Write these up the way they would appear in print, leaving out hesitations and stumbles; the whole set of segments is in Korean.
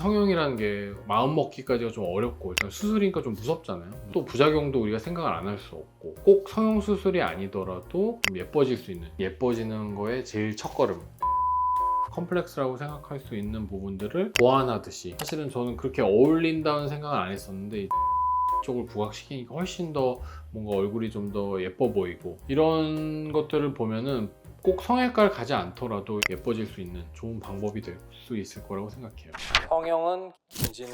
성형이라는 게 마음 먹기까지가 좀 어렵고 일단 수술이니까 좀 무섭잖아요. 또 부작용도 우리가 생각을 안 할 수 없고 꼭 성형 수술이 아니더라도 좀 예뻐질 수 있는, 예뻐지는 거에 제일 첫걸음, 컴플렉스라고 생각할 수 있는 부분들을 보완하듯이, 사실은 저는 그렇게 어울린다는 생각을 안 했었는데 쪽을 부각시키니까 훨씬 더 뭔가 얼굴이 좀 더 예뻐 보이고, 이런 것들을 보면은 꼭 성형외과를 가지 않더라도 예뻐질 수 있는 좋은 방법이 될 수 있을 거라고 생각해요. 성형은 김진우.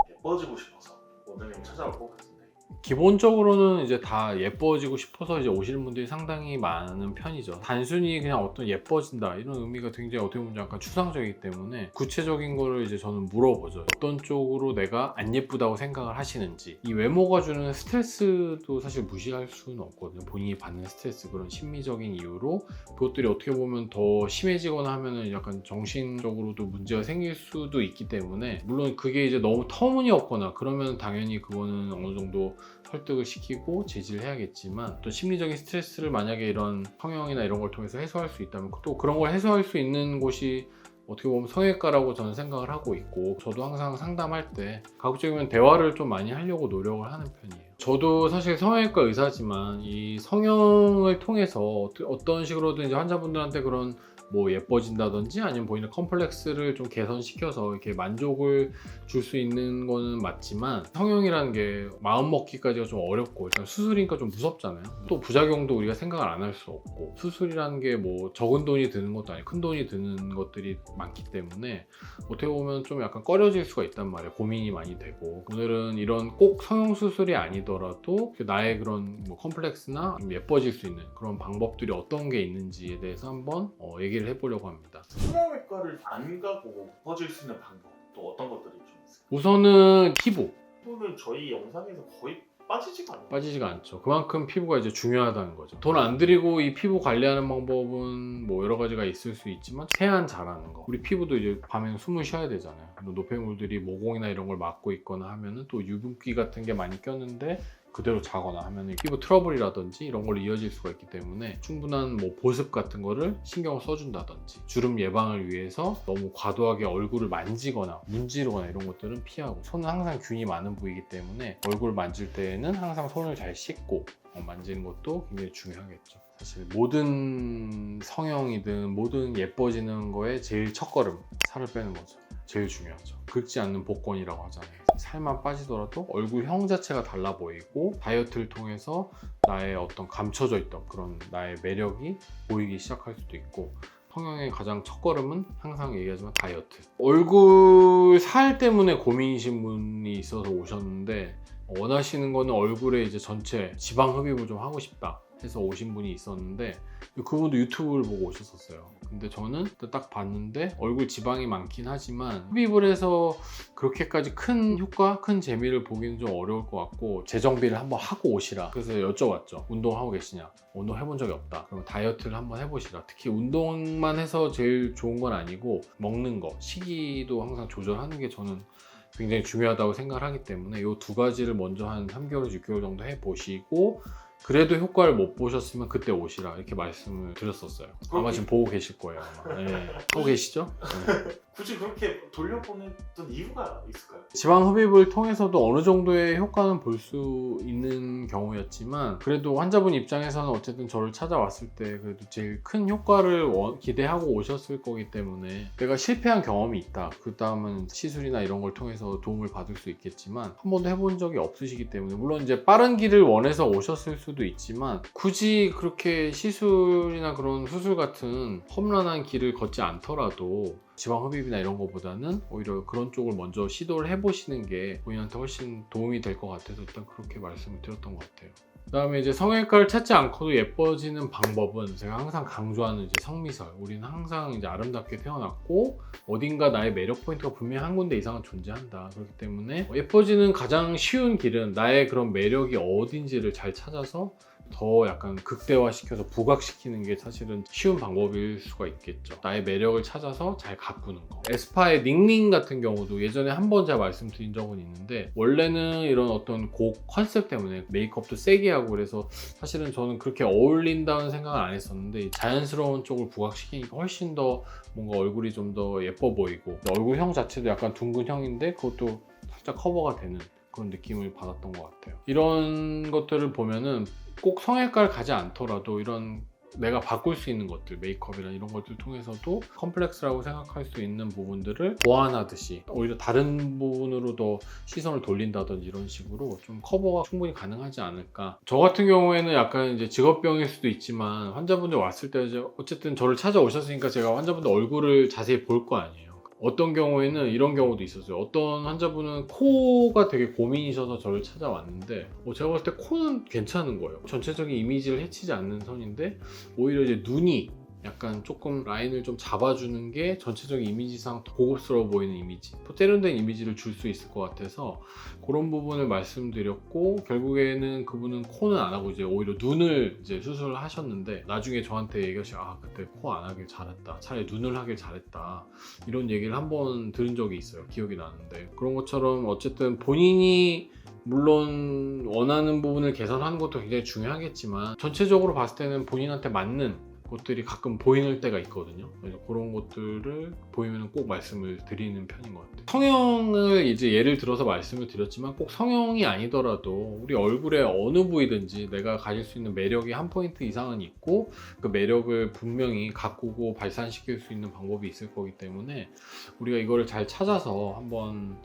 예뻐지고 싶어서 원장님 찾아올 것 같은데. 기본적으로는 이제 다 예뻐지고 싶어서 이제 오시는 분들이 상당히 많은 편이죠. 단순히 그냥 어떤 예뻐진다 이런 의미가 굉장히 어떻게 보면 약간 추상적이기 때문에 구체적인 거를 이제 저는 물어보죠. 어떤 쪽으로 내가 안 예쁘다고 생각을 하시는지. 이 외모가 주는 스트레스도 사실 무시할 수는 없거든요. 본인이 받는 스트레스, 그런 심리적인 이유로 그것들이 어떻게 보면 더 심해지거나 하면은 약간 정신적으로도 문제가 생길 수도 있기 때문에, 물론 그게 이제 너무 터무니없거나 그러면 당연히 그거는 어느 정도 설득을 시키고 제지를 해야겠지만, 또 심리적인 스트레스를 만약에 이런 성형이나 이런 걸 통해서 해소할 수 있다면 또 그런 걸 해소할 수 있는 곳이 어떻게 보면 성형외과라고 저는 생각을 하고 있고, 저도 항상 상담할 때 가급적이면 대화를 좀 많이 하려고 노력을 하는 편이에요. 저도 사실 성형외과 의사지만 이 성형을 통해서 어떤 식으로든 이제 환자분들한테 그런 뭐 예뻐진다든지 아니면 본인의 컴플렉스를 좀 개선시켜서 이렇게 만족을 줄 수 있는 거는 맞지만, 성형이라는 게 마음 먹기까지가 좀 어렵고 일단 수술이니까 좀 무섭잖아요. 또 부작용도 우리가 생각을 안 할 수 없고, 수술이라는 게 뭐 적은 돈이 드는 것도 아니고 큰 돈이 드는 것들이 많기 때문에 어떻게 보면 좀 약간 꺼려질 수가 있단 말이에요. 고민이 많이 되고, 오늘은 이런 꼭 성형 수술이 아니더라도 나의 그런 뭐 컴플렉스나 좀 예뻐질 수 있는 그런 방법들이 어떤 게 있는지에 대해서 한번 얘기를 해보려고 합니다. 성형외과를 안 가고 예뻐질 수 있는 방법 또 어떤 것들이 좀 있을까요? 우선은 피부. 피부는 저희 영상에서 거의 빠지지가 않아요. 빠지지가 않죠. 그만큼 피부가 이제 중요하다는 거죠. 돈 안 들이고 이 피부 관리하는 방법은 뭐 여러 가지가 있을 수 있지만, 세안 잘하는 거. 우리 피부도 이제 밤에는 숨을 쉬어야 되잖아요. 노폐물들이 모공이나 이런 걸 막고 있거나 하면은 또 유분기 같은 게 많이 꼈는데 그대로 자거나 하면 피부 트러블이라든지 이런 걸로 이어질 수가 있기 때문에, 충분한 뭐 보습 같은 거를 신경을 써준다든지, 주름 예방을 위해서 너무 과도하게 얼굴을 만지거나 문지르거나 이런 것들은 피하고, 손은 항상 균이 많은 부위이기 때문에 얼굴 만질 때에는 항상 손을 잘 씻고 만지는 것도 굉장히 중요하겠죠. 사실 모든 성형이든 모든 예뻐지는 거에 제일 첫걸음, 살을 빼는 거죠. 제일 중요하죠. 긁지 않는 복권이라고 하잖아요. 살만 빠지더라도 얼굴형 자체가 달라 보이고, 다이어트를 통해서 나의 어떤 감춰져 있던 그런 나의 매력이 보이기 시작할 수도 있고, 성형의 가장 첫걸음은 항상 얘기하지만 다이어트. 얼굴 살 때문에 고민이신 분이 있어서 오셨는데, 원하시는 거는 얼굴에 이제 전체 지방 흡입을 좀 하고 싶다 해서 오신 분이 있었는데, 그분도 유튜브를 보고 오셨었어요. 근데 저는 딱 봤는데 얼굴 지방이 많긴 하지만 흡입을 해서 그렇게까지 큰 효과, 큰 재미를 보기는 좀 어려울 것 같고, 재정비를 한번 하고 오시라. 그래서 여쭤봤죠. 운동하고 계시냐? 운동 해본 적이 없다. 그럼 다이어트를 한번 해보시라. 특히 운동만 해서 제일 좋은 건 아니고, 먹는 거, 식이도 항상 조절하는 게 저는 굉장히 중요하다고 생각을 하기 때문에, 이 두 가지를 먼저 한 3개월에서 6개월 정도 해보시고, 그래도 효과를 못 보셨으면 그때 오시라 이렇게 말씀을 드렸었어요. 아마 지금 보고 계실 거예요. 아마. 네. 보고 계시죠? 네. 굳이 그렇게 돌려보냈던 이유가 있을까요? 지방 흡입을 통해서도 어느 정도의 효과는 볼 수 있는 경우였지만, 그래도 환자분 입장에서는 어쨌든 저를 찾아왔을 때 그래도 제일 큰 효과를 기대하고 오셨을 거기 때문에, 내가 실패한 경험이 있다, 그 다음은 시술이나 이런 걸 통해서 도움을 받을 수 있겠지만 한 번도 해본 적이 없으시기 때문에, 물론 이제 빠른 길을 원해서 오셨을 수도 있지만, 굳이 그렇게 시술이나 그런 수술 같은 험난한 길을 걷지 않더라도 지방 흡입이나 이런 거보다는 오히려 그런 쪽을 먼저 시도를 해보시는 게 본인한테 훨씬 도움이 될 것 같아서 일단 그렇게 말씀을 드렸던 것 같아요. 그 다음에 이제 성형외과를 찾지 않고도 예뻐지는 방법은, 제가 항상 강조하는 이제 성미설. 우리는 항상 이제 아름답게 태어났고 어딘가 나의 매력 포인트가 분명히 한 군데 이상은 존재한다. 그렇기 때문에 예뻐지는 가장 쉬운 길은 나의 그런 매력이 어딘지를 잘 찾아서 더 약간 극대화시켜서 부각시키는 게 사실은 쉬운 방법일 수가 있겠죠. 나의 매력을 찾아서 잘 가꾸는 거. 에스파의 닝닝 같은 경우도 예전에 한 번 제가 말씀드린 적은 있는데, 원래는 이런 어떤 곡 컨셉 때문에 메이크업도 세게 하고 그래서 사실은 저는 그렇게 어울린다는 생각을 안 했었는데, 자연스러운 쪽을 부각시키니까 훨씬 더 뭔가 얼굴이 좀 더 예뻐 보이고, 얼굴형 자체도 약간 둥근형인데 그것도 살짝 커버가 되는 그런 느낌을 받았던 것 같아요. 이런 것들을 보면은 꼭 성형외과를 가지 않더라도 이런 내가 바꿀 수 있는 것들, 메이크업이나 이런 것들 통해서도 컴플렉스라고 생각할 수 있는 부분들을 보완하듯이 오히려 다른 부분으로 더 시선을 돌린다든지 이런 식으로 좀 커버가 충분히 가능하지 않을까. 저 같은 경우에는 약간 이제 직업병일 수도 있지만, 환자분들 왔을 때 이제 어쨌든 저를 찾아오셨으니까 제가 환자분들 얼굴을 자세히 볼 거 아니에요. 어떤 경우에는 이런 경우도 있었어요. 어떤 환자분은 코가 되게 고민이셔서 저를 찾아왔는데, 제가 봤을 때 코는 괜찮은 거예요. 전체적인 이미지를 해치지 않는 선인데 오히려 이제 눈이 약간 조금 라인을 좀 잡아주는 게 전체적인 이미지상 더 고급스러워 보이는 이미지, 더 세련된 이미지를 줄 수 있을 것 같아서 그런 부분을 말씀드렸고, 결국에는 그분은 코는 안 하고 이제 오히려 눈을 이제 수술을 하셨는데, 나중에 저한테 얘기하시고 그때 코 안 하길 잘했다, 차라리 눈을 하길 잘했다, 이런 얘기를 한번 들은 적이 있어요. 기억이 나는데, 그런 것처럼 어쨌든 본인이 물론 원하는 부분을 개선하는 것도 굉장히 중요하겠지만, 전체적으로 봤을 때는 본인한테 맞는 것들이 가끔 보이는 때가 있거든요. 그래서 그런 것들을 보이면 꼭 말씀을 드리는 편인 것 같아요. 성형을 이제 예를 들어서 말씀을 드렸지만, 꼭 성형이 아니더라도 우리 얼굴의 어느 부위든지 내가 가질 수 있는 매력이 한 포인트 이상은 있고, 그 매력을 분명히 가꾸고 발산시킬 수 있는 방법이 있을 거기 때문에 우리가 이거를 잘 찾아서 한번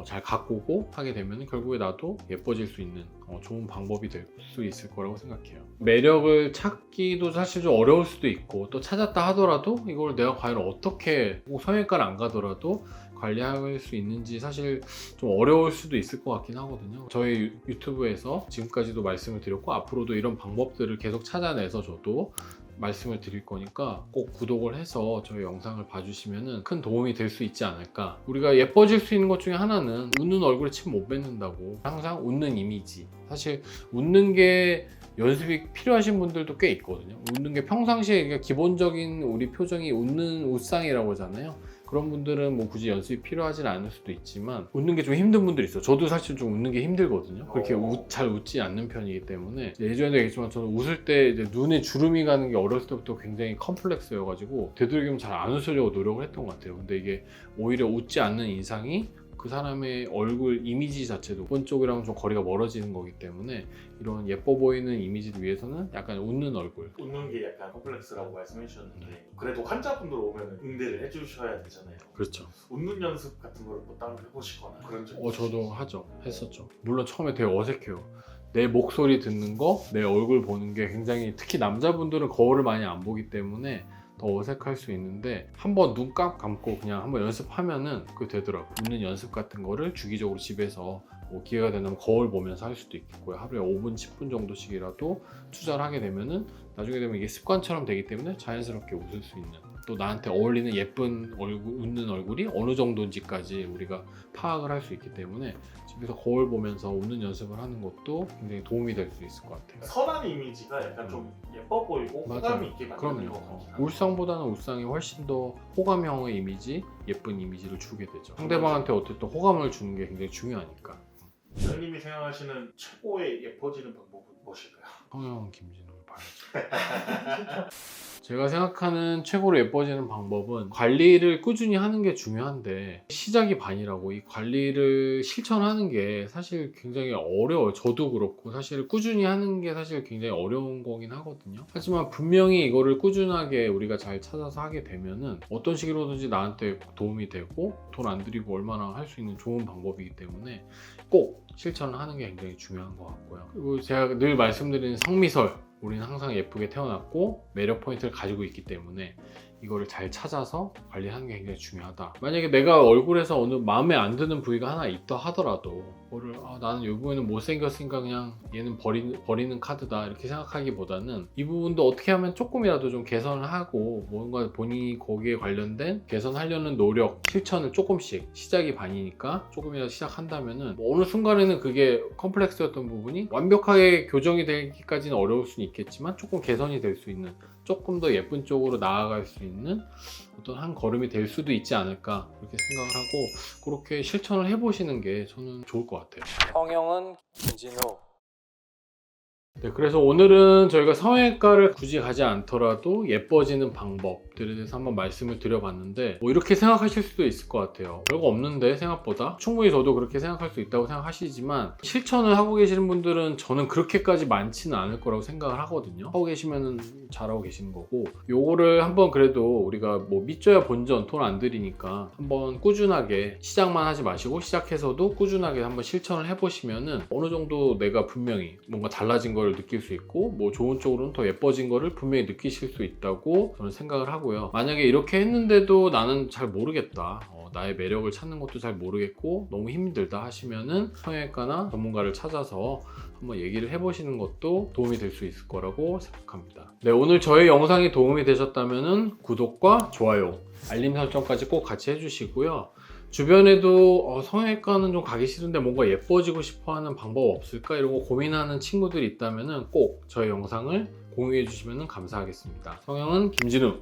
잘 가꾸고 하게 되면 결국에 나도 예뻐질 수 있는 좋은 방법이 될 수 있을 거라고 생각해요. 매력을 찾기도 사실 좀 어려울 수도 있고, 또 찾았다 하더라도 이걸 내가 과연 어떻게, 꼭 성형외과를 안 가더라도 관리할 수 있는지 사실 좀 어려울 수도 있을 것 같긴 하거든요. 저희 유튜브에서 지금까지도 말씀을 드렸고, 앞으로도 이런 방법들을 계속 찾아내서 저도 말씀을 드릴 거니까 꼭 구독을 해서 저희 영상을 봐주시면 큰 도움이 될 수 있지 않을까. 우리가 예뻐질 수 있는 것 중에 하나는 웃는 얼굴에 침 못 뱉는다고, 항상 웃는 이미지. 사실 웃는 게 연습이 필요하신 분들도 꽤 있거든요. 웃는 게 평상시에, 그러니까 기본적인 우리 표정이 웃는 웃상이라고 하잖아요. 그런 분들은 뭐 굳이 연습이 필요하진 않을 수도 있지만, 웃는 게 좀 힘든 분들이 있어요. 저도 사실 좀 웃는 게 힘들거든요. 그렇게 잘 웃지 않는 편이기 때문에. 예전에도 얘기했지만 저는 웃을 때 이제 눈에 주름이 가는 게 어렸을 때부터 굉장히 컴플렉스여가지고 되도록이면 잘 안 웃으려고 노력을 했던 것 같아요. 근데 이게 오히려 웃지 않는 인상이 그 사람의 얼굴 이미지 자체도 그런 쪽이랑 좀 거리가 멀어지는 거기 때문에, 이런 예뻐 보이는 이미지를 위해서는 약간 웃는 얼굴. 웃는 게 약간 컴플렉스라고 말씀해 주셨는데, 그래도 환자분들 오면 응대를 해주셔야 되잖아요. 그렇죠. 웃는 연습 같은 걸 뭐 따로 해보시거나 그런 적 저도 했었죠. 물론 처음에 되게 어색해요. 내 목소리 듣는 거, 내 얼굴 보는 게 굉장히, 특히 남자분들은 거울을 많이 안 보기 때문에 더 어색할 수 있는데, 한번 눈 감고 그냥 한번 연습하면은 그게 되더라고요. 웃는 연습 같은 거를 주기적으로 집에서 뭐 기회가 된다면 거울 보면서 할 수도 있고요. 하루에 5분, 10분 정도씩이라도 투자를 하게 되면은 나중에 되면 이게 습관처럼 되기 때문에 자연스럽게 웃을 수 있는, 또 나한테 어울리는 예쁜 얼굴, 웃는 얼굴이 어느 정도인지까지 우리가 파악을 할 수 있기 때문에 집에서 거울 보면서 웃는 연습을 하는 것도 굉장히 도움이 될 수 있을 것 같아요. 선한 이미지가 약간 좀 예뻐 보이고 맞아요. 호감이 있게 만드는 것 같아요. 울상보다는 울상이 훨씬 더 호감형의 이미지, 예쁜 이미지를 주게 되죠. 상대방한테 어쨌든 호감을 주는 게 굉장히 중요하니까. 선생님이 생각하시는 최고의 예뻐지는 방법은 무엇일까요? 성형 김진호를 봐야죠. 제가 생각하는 최고로 예뻐지는 방법은, 관리를 꾸준히 하는 게 중요한데 시작이 반이라고, 이 관리를 실천하는 게 사실 굉장히 어려워요. 저도 그렇고 사실 꾸준히 하는 게 사실 굉장히 어려운 거긴 하거든요. 하지만 분명히 이거를 꾸준하게 우리가 잘 찾아서 하게 되면은 어떤 식으로든지 나한테 도움이 되고 돈 안 들이고 얼마나 할 수 있는 좋은 방법이기 때문에 꼭 실천을 하는 게 굉장히 중요한 것 같고요. 그리고 제가 늘 말씀드리는 성미설, 우리는 항상 예쁘게 태어났고 매력 포인트를 가지고 있기 때문에 이거를 잘 찾아서 관리하는 게 굉장히 중요하다. 만약에 내가 얼굴에서 어느 마음에 안 드는 부위가 하나 있다 하더라도 뭐를 나는 이 부분은 못생겼으니까 그냥 얘는 버리는 카드다 이렇게 생각하기보다는 이 부분도 어떻게 하면 조금이라도 좀 개선을 하고 뭔가 본인이 거기에 관련된 개선하려는 노력, 실천을 조금씩 시작이 반이니까 조금이라도 시작한다면은 뭐 어느 순간에는 그게 컴플렉스였던 부분이 완벽하게 교정이 되기까지는 어려울 수는 있겠지만 조금 개선이 될 수 있는 조금 더 예쁜 쪽으로 나아갈 수 있는 어떤 한 걸음이 될 수도 있지 않을까 그렇게 생각을 하고 그렇게 실천을 해보시는 게 저는 좋을 것 같아요. 성형은 김진우. 네, 그래서 오늘은 저희가 성형외과를 굳이 가지 않더라도 예뻐지는 방법들에 대해서 한번 말씀을 드려봤는데 뭐 이렇게 생각하실 수도 있을 것 같아요. 별거 없는데 생각보다 충분히 저도 그렇게 생각할 수 있다고 생각하시지만 실천을 하고 계시는 분들은 저는 그렇게까지 많지는 않을 거라고 생각을 하거든요. 하고 계시면 잘하고 계시는 거고 요거를 한번 그래도 우리가 뭐 믿져야 본전 돈 안 들이니까 한번 꾸준하게 시작만 하지 마시고 시작해서도 꾸준하게 한번 실천을 해보시면은 어느 정도 내가 분명히 뭔가 달라진 걸 느낄 수 있고 뭐 좋은 쪽으로는 더 예뻐진 거를 분명히 느끼실 수 있다고 저는 생각을 하고요. 만약에 이렇게 했는데도 나는 잘 모르겠다 나의 매력을 찾는 것도 잘 모르겠고 너무 힘들다 하시면은 성형외과나 전문가를 찾아서 한번 얘기를 해보시는 것도 도움이 될 수 있을 거라고 생각합니다. 네, 오늘 저의 영상이 도움이 되셨다면은 구독과 좋아요 알림 설정까지 꼭 같이 해주시고요. 주변에도 성형외과는 좀 가기 싫은데 뭔가 예뻐지고 싶어하는 방법 없을까 이런 거 고민하는 친구들이 있다면 꼭 저의 영상을 공유해 주시면 감사하겠습니다. 성형은 김진우.